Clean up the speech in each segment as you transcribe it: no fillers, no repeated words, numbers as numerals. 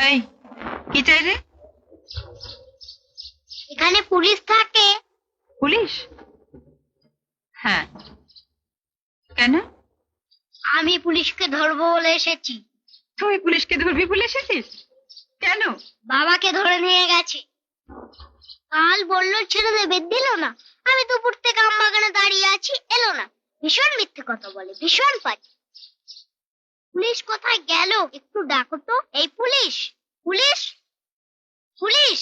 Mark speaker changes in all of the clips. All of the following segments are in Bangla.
Speaker 1: এই কি চাই রে?
Speaker 2: এখানে পুলিশ থাকে।
Speaker 1: পুলিশ? হ্যাঁ, কেন?
Speaker 2: আমি পুলিশকে ধরবো বলে এসেছি।
Speaker 1: তুই পুলিশকে ধরবি বলে এসেছিস? কেন?
Speaker 2: বাবাকে ধরে নিয়ে গেছে। কাল বললো ছেড়ে দেবে, দিল না। আমি দুপুর থেকে আমবাগানে দাঁড়িয়ে আছি, এলো না। ভীষণ মিথ্যে কথা বলে, ভীষণ পাজি। পুলিশ কোথায় গেল একটু ডাকো তো। এই পুলিশ, পুলিশ, পুলিশ,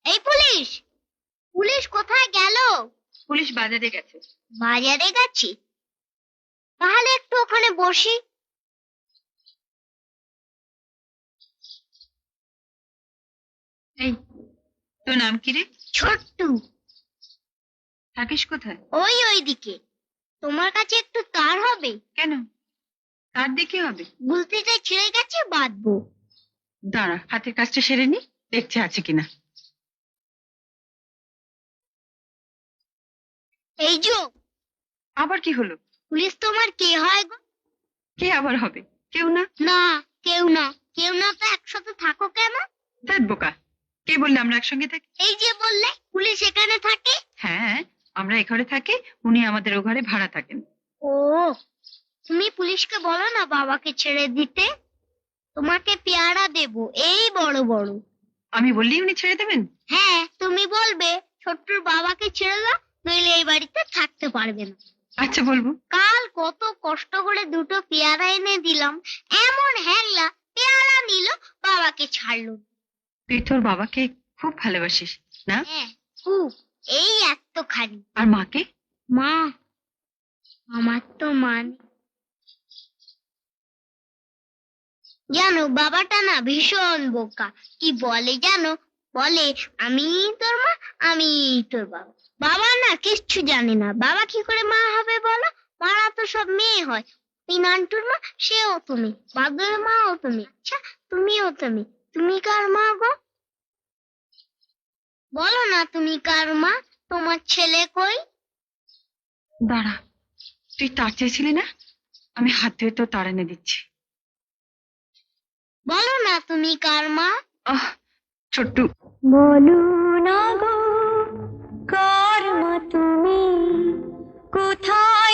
Speaker 2: এই পুলিশ, পুলিশ কোথায় গেল?
Speaker 1: পুলিশ বাজারে গেছে।
Speaker 2: বাজারে গেছি? তাহলে একটু ওখানে বসি।
Speaker 1: এই, তোর নাম কি রে?
Speaker 2: ছোট্টু।
Speaker 1: থাকিস কোথায়?
Speaker 2: ওইদিকে। তোমার কাছে একটু তার হবে?
Speaker 1: কেন, তার দেখে হবে?
Speaker 2: বুলতিটা ছিঁড়ে গেছে, বাঁধবো।
Speaker 1: দাঁড়া, হাতের কাজটা সেরে নি, দেখছে আছে কিনা।
Speaker 2: এই যো।
Speaker 1: আবার কি হলো?
Speaker 2: পুলিশ তোমার কে হয় গো?
Speaker 1: কে আবার হবে? কেউ না।
Speaker 2: না, কেউ না। কেউ না তো একসাথে থাকো কেন?
Speaker 1: ধ্যাৎ বোকা, কে বললে আমরা একসঙ্গে থাকি?
Speaker 2: এই যে বললে পুলিশ এখানে থাকে।
Speaker 1: হ্যাঁ, আমরা এ ঘরে থাকি, উনি আমাদের ও ঘরে ভাড়া থাকেন।
Speaker 2: ও, তুমি পুলিশকে বলো না বাবাকে ছেড়ে দিতে। তোমাকে পেয়ারা দেব, এই বড় বড়।
Speaker 1: আমি বললেই উনি ছেড়ে দেবেন?
Speaker 2: হ্যাঁ, তুমি বলবে ছোট্টুর বাবাকে ছেড়ে দাও, নইলে এই বাড়িতে থাকতে পারবে না।
Speaker 1: আচ্ছা, বলবো।
Speaker 2: কাল কত কষ্ট করে দুটো পেয়ারা এনে দিলাম, এমন হ্যাংলা পেয়ারা নিল, বাবাকে ছাড়লো।
Speaker 1: তুই তোর বাবাকে খুব ভালোবাসিস না?
Speaker 2: হ্যাঁ, খুব। এই এতখানি।
Speaker 1: আর মাকে?
Speaker 2: মা, আমার তো মা নেই। জানো বাবাটা না ভীষণ বোকা। কি বলে জানো? বলে আমি তোর মা, আমি তোর বাবা। বাবা না কিচ্ছু জানে না। বাবা কি করে মা হবে বলো? মারা তো সব মেয়ে হয়। এই নান্টুর মা, সেও তুমি। বাদুরের মাও তুমি। আচ্ছা, তুমিও তুমি। তুমি কার মা গো? বলো না তুমি কার মা? তোমার ছেলে কই?
Speaker 1: দাঁড়া, তুই তার চাইছিলি না? আমি হাত ধুয়ে তোর তার এনে দিচ্ছি।
Speaker 2: বলো না তুমি কার মা?
Speaker 1: আহ, ছোট্টু।
Speaker 2: বলো না গো, কার মা তুমি? কোথায়